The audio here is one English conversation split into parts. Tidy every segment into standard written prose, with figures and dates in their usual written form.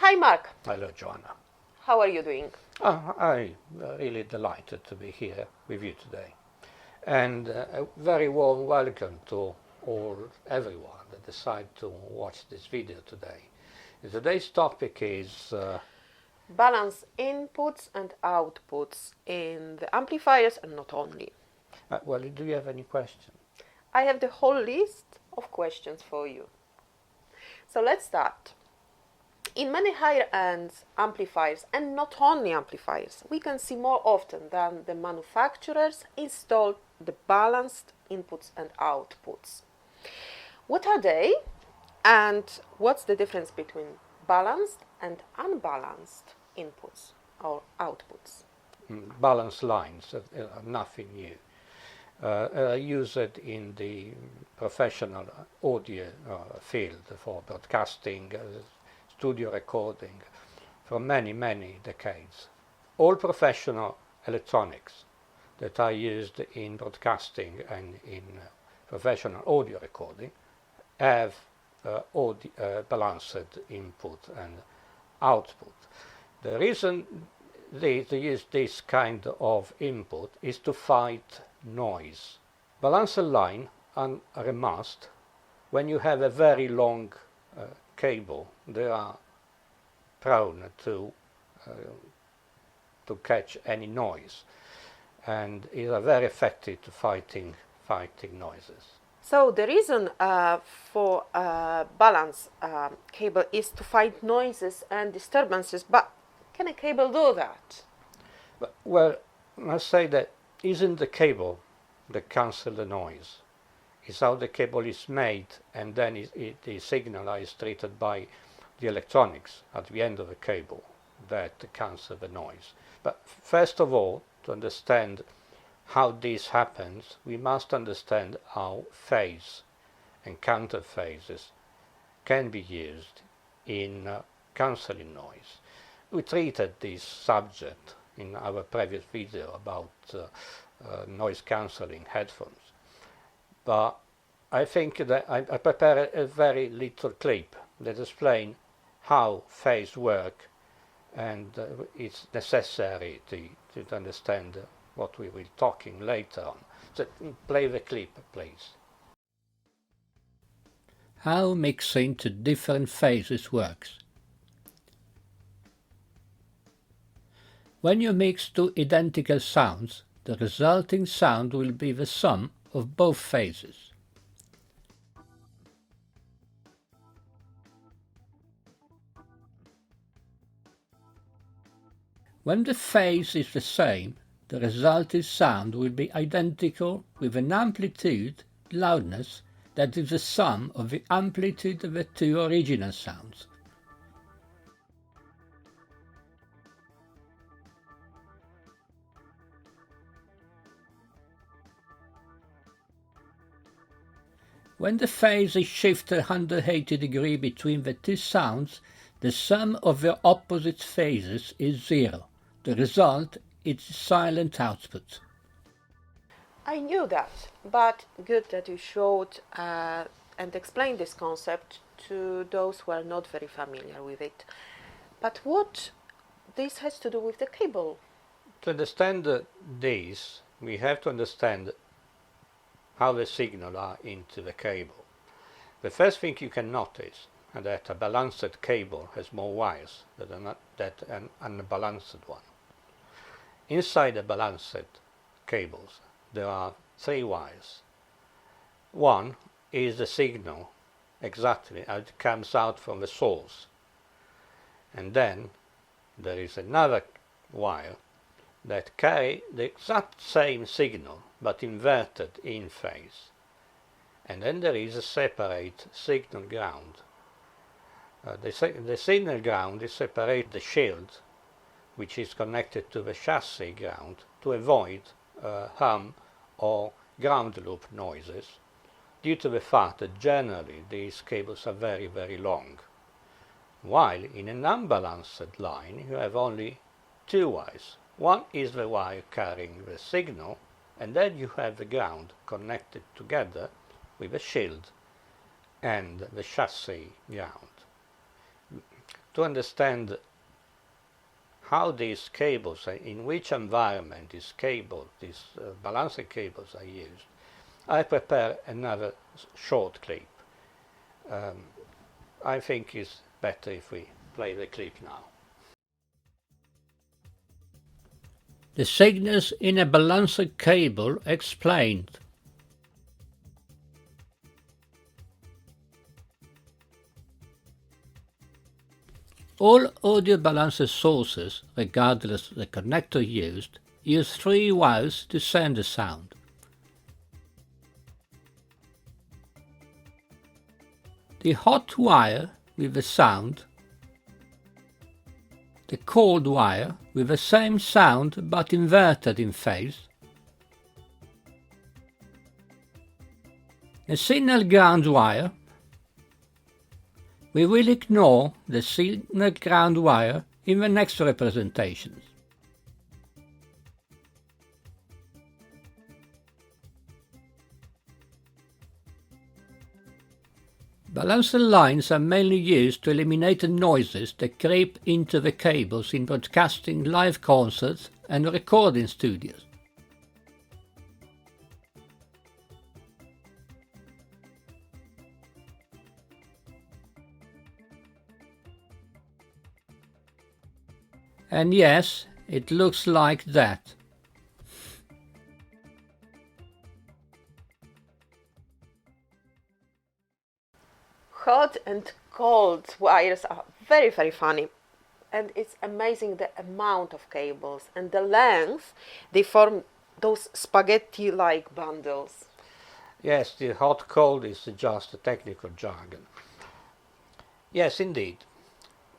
Hi Mark, Hello, Joanna. how are you doing? I'm really delighted to be here with you today. And a very warm welcome to everyone that decided to watch this video today. Today's topic is Balance inputs and outputs in the amplifiers and not only. well, do you have any questions? I have the whole list of questions for you. So let's start. In many higher-end amplifiers, and not only amplifiers, we can see more often than the manufacturers install the balanced inputs and outputs. What are they, and what's the difference between balanced and unbalanced inputs or outputs? Balance lines are nothing new. Used in the professional audio field for broadcasting, studio recording for many decades. All professional electronics that are used in broadcasting and in professional audio recording have balanced input and output. The reason they use this kind of input is to fight noise. Balance a line on a mast. When you have a very long cable, they are prone to catch any noise, and is very effective to fighting noises. So the reason for balance cable is to fight noises and disturbances, but can a cable do that? Well, I must say that isn't the cable that cancels the noise. It's how the cable is made, and then the signal is treated by the electronics at the end of the cable that cancel the noise. But first of all, to understand how this happens, we must understand how phase and counter phases can be used in cancelling noise. We treated this subject in our previous video about noise cancelling headphones. But I think that I prepared a very little clip that explains how phase work, and it's necessary to understand what we will be talking later on. So play the clip, please. How mixing to different phases works. When you mix two identical sounds, the resulting sound will be the sum of both phases. When the phase is the same, the resulting sound will be identical with an amplitude, loudness, that is the sum of the amplitude of the two original sounds. When the phase is shifted 180 degrees between the two sounds, the sum of their opposite phases is zero. The result is silent output. I knew that, but good that you showed and explained this concept to those who are not very familiar with it. But what this has to do with the cable? To understand this, we have to understand how the signal are into the cable. The first thing you can notice is that a balanced cable has more wires than an unbalanced one. Inside the balanced cables there are 3 wires. One is the signal exactly as it comes out from the source, and then there is another wire that carry the exact same signal but inverted in phase, and then there is a separate signal ground. The signal ground is separate the shield, which is connected to the chassis ground, to avoid hum or ground loop noises, due to the fact that generally these cables are very long, while in an unbalanced line you have only 2 wires. One is the wire carrying the signal, and then you have the ground connected together with the shield and the chassis ground. to understand how these cables, in which environment these balancing cables are used, I prepare another short clip. I think it's better if we play the clip now. The signals in a balancer cable explained. All audio balancer sources, regardless of the connector used, use 3 wires to send the sound. The hot wire with the sound, the cold wire with the same sound but inverted in phase, the signal ground wire. We will ignore the signal ground wire in the next representations. Balancer lines are mainly used to eliminate the noises that creep into the cables in broadcasting live concerts and recording studios. And yes, it looks like that. Hot and cold wires are very, very funny. And it's amazing the amount of cables and the length they form those spaghetti-like bundles. Yes, the hot-cold is just a technical jargon. Yes, indeed.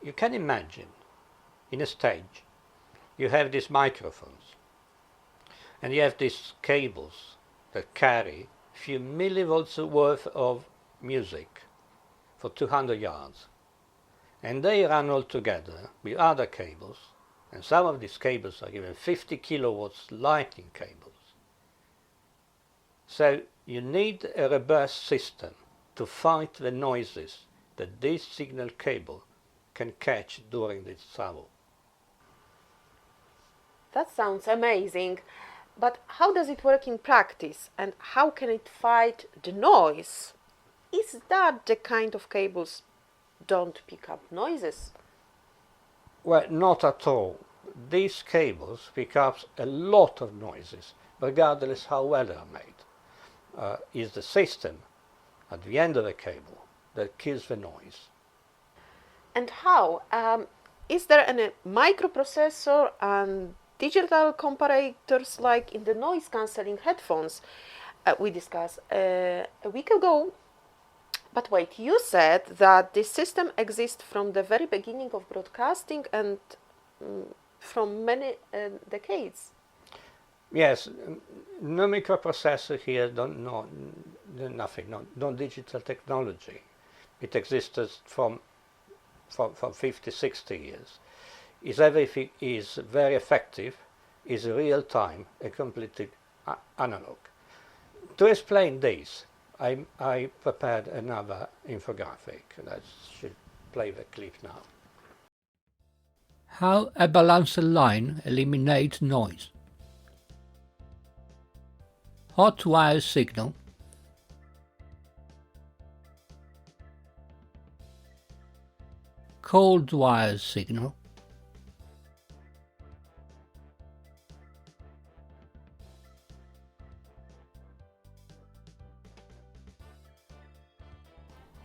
You can imagine, in a stage, you have these microphones, and you have these cables that carry a few millivolts worth of music for 200 yards. And they run all together with other cables, and some of these cables are even 50 kilowatts lightning cables. So you need a robust system to fight the noises that this signal cable can catch during this travel. That sounds amazing, but how does it work in practice and how can it fight the noise? Is that the kind of cables don't pick up noises? Well, not at all. These cables pick up a lot of noises, regardless how well they are made. It's the system at the end of the cable that kills the noise. And how? Is there any microprocessor and digital comparators like in the noise cancelling headphones we discussed a week ago? But wait, you said that this system exists from the very beginning of broadcasting and from many decades. Yes, no microprocessor here, nothing, no digital technology. It existed from 50, 60 years. Everything is very effective, is real time, and completely analog. To explain this, I prepared another infographic. I should play the clip now. How a balancer line eliminates noise. Hot wire signal. Cold wire signal.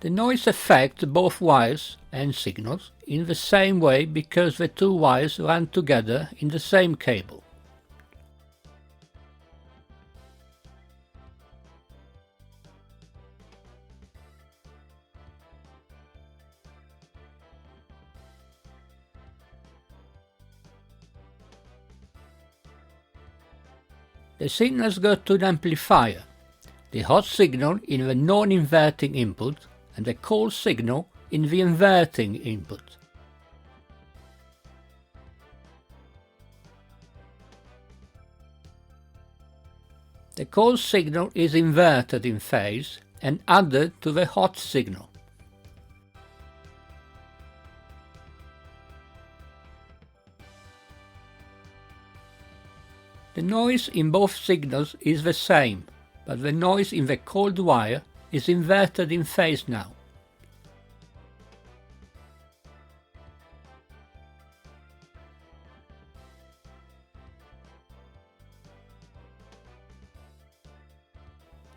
The noise affects both wires and signals in the same way because the two wires run together in the same cable. The signals go to the amplifier, the hot signal in the non-inverting input and the cold signal in the inverting input. The cold signal is inverted in phase and added to the hot signal. The noise in both signals is the same, but the noise in the cold wire is inverted in phase now.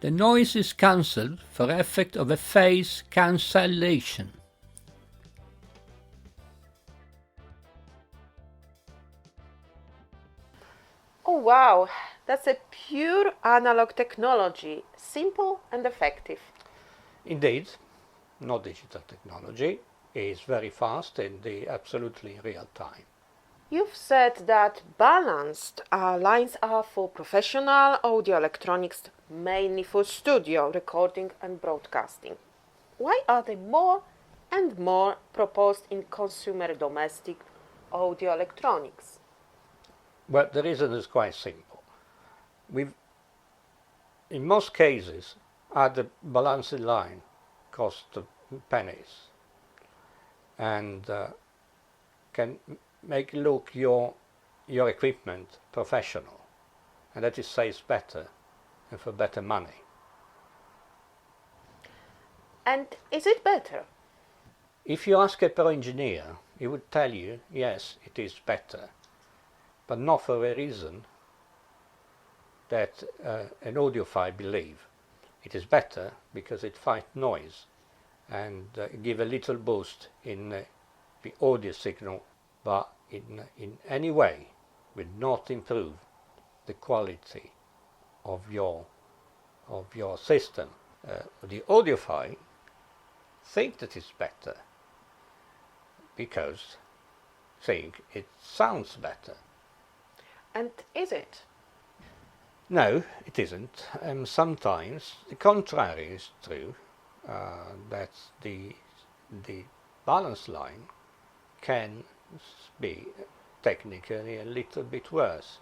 The noise is cancelled for effect of a phase cancellation. Oh wow, that's a pure analog technology, simple and effective. Indeed, no digital technology is very fast and absolutely real time. You've said that balanced lines are for professional audio electronics, mainly for studio recording and broadcasting. Why are they more and more proposed in consumer domestic audio electronics? Well, the reason is quite simple. In most cases, the balanced line costs pennies and can make look your equipment professional, and that is says better and for better money. And is it better? If you ask a pro engineer, he would tell you yes, it is better, but not for a reason that an audiophile believe. It is better because it fights noise and give a little boost in the audio signal, but in any way will not improve the quality of your system. The audiophile think that it's better because think it sounds better. And is it? No, it isn't. Sometimes the contrary is true. That the balance line can be technically a little bit worse.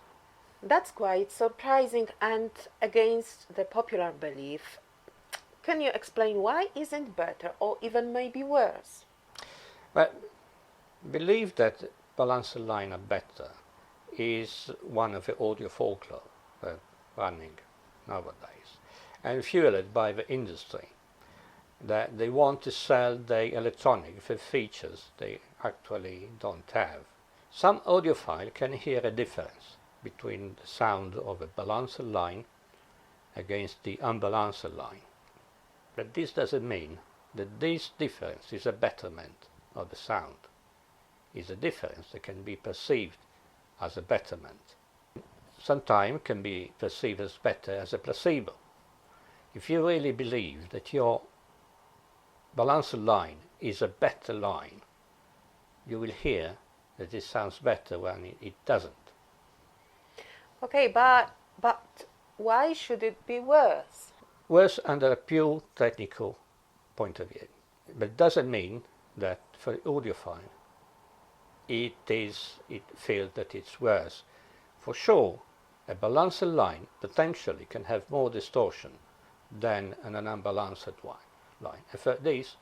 That's quite surprising and against the popular belief. Can you explain why isn't better or even maybe worse? Well, believe that balance line are better is one of the audio folklore running nowadays and fueled by the industry, that they want to sell the electronic for features they actually don't have. Some audiophile can hear a difference between the sound of a balanced line against the unbalanced line, but this doesn't mean that this difference is a betterment of the sound. It's a difference that can be perceived as a betterment. Sometimes can be perceived as better as a placebo. If you really believe that your balanced line is a better line, you will hear that it sounds better when it doesn't. Okay, but why should it be worse? Worse under a pure technical point of view. But it doesn't mean that for the audiophile it feels that it's worse. For sure, a balanced line potentially can have more distortion than an unbalanced line. And for this,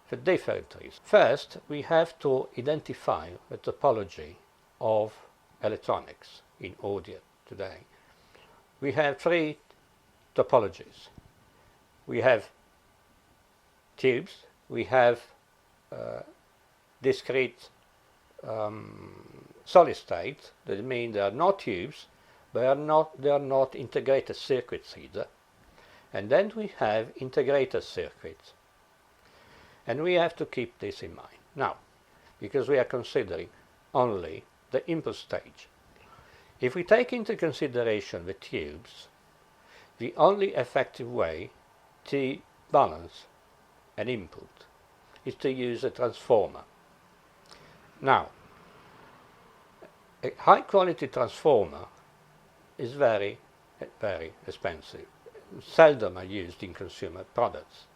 for different reasons. First, we have to identify the topology of electronics in audio today. We have three topologies. We have tubes, we have discrete solid state, that means they are not tubes, they are not integrated circuits either. And then we have integrated circuits. And we have to keep this in mind. Now, because we are considering only the input stage. If we take into consideration the tubes, the only effective way to balance an input is to use a transformer. Now, a high quality transformer is very, very expensive. Seldom are used in consumer products,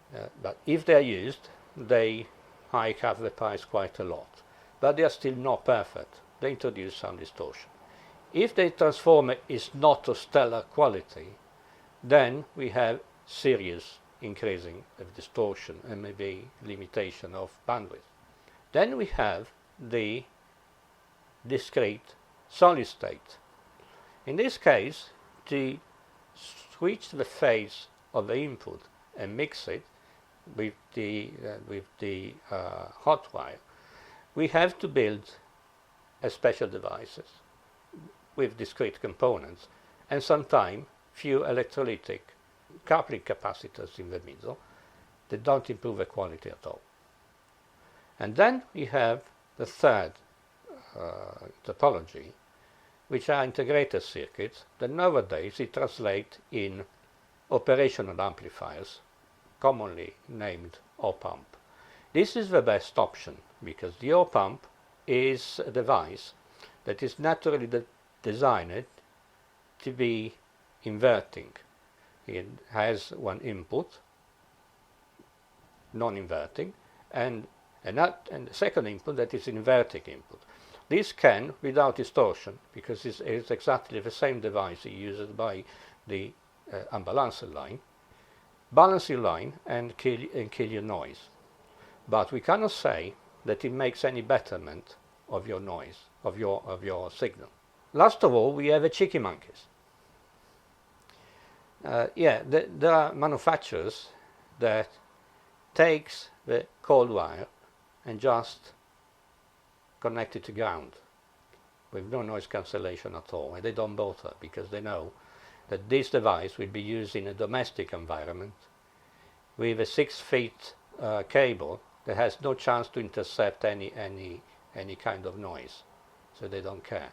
but if they are used, they hike up the price quite a lot. But they are still not perfect. They introduce some distortion. If the transformer is not of stellar quality, then we have serious increasing of distortion and maybe limitation of bandwidth. Then we have the discrete solid state. In this case, to switch the phase of the input and mix it with the hot wire, we have to build a special devices with discrete components and sometimes few electrolytic coupling capacitors in the middle that don't improve the quality at all. And then we have the third topology, which are integrated circuits that nowadays we translate in operational amplifiers, commonly named op-amp. This is the best option because the op-amp is a device that is naturally designed to be inverting. It has one input, non-inverting, and the second input that is inverting input. This can, without distortion, because it's exactly the same device used by the unbalanced line, balance your line and kill your noise. But we cannot say that it makes any betterment of your noise, of your signal. Last of all, we have the cheeky monkeys. There are manufacturers that takes the cold wire and just connect it to ground with no noise cancellation at all, and they don't bother because they know that this device will be used in a domestic environment with a 6 feet cable that has no chance to intercept any kind of noise, so they don't care.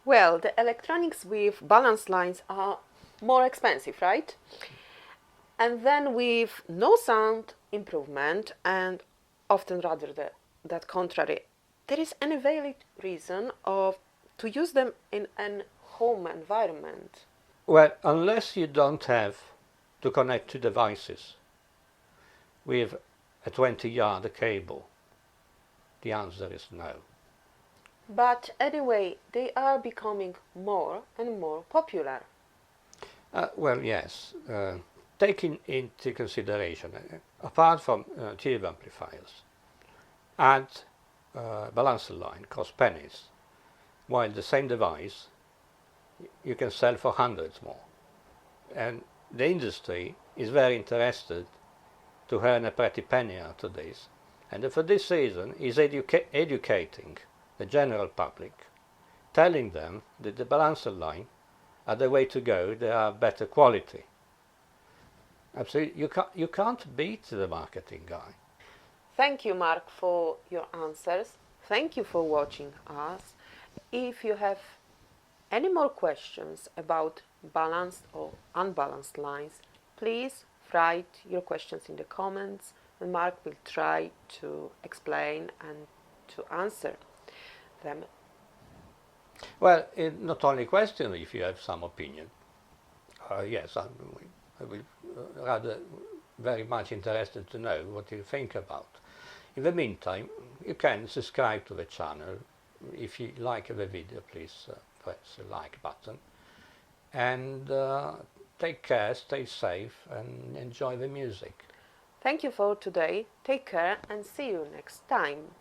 Well, the electronics with balanced lines are more expensive, right? And then with no sound improvement, and often rather that contrary, there is any valid reason to use them in an home environment. Well, unless you don't have to connect two devices with a 20-yard cable, the answer is no. But anyway, they are becoming more and more popular. Well, yes. Taking into consideration, apart from tube amplifiers, and balancer line cost pennies, while the same device you can sell for hundreds more. And the industry is very interested to earn a pretty penny out of this, and for this reason is educating the general public, telling them that the balancer line are the way to go, they are better quality. Absolutely, you can't beat the marketing guy. Thank you, Mark, for your answers. Thank you for watching us. If you have any more questions about balanced or unbalanced lines, please write your questions in the comments, and Mark will try to explain and to answer them. Well, not only question if you have some opinion. Yes, I will rather very much interested to know what you think about. In the meantime, you can subscribe to the channel. If you like the video, please press the like button. And take care, stay safe, and enjoy the music. Thank you for today. Take care and see you next time.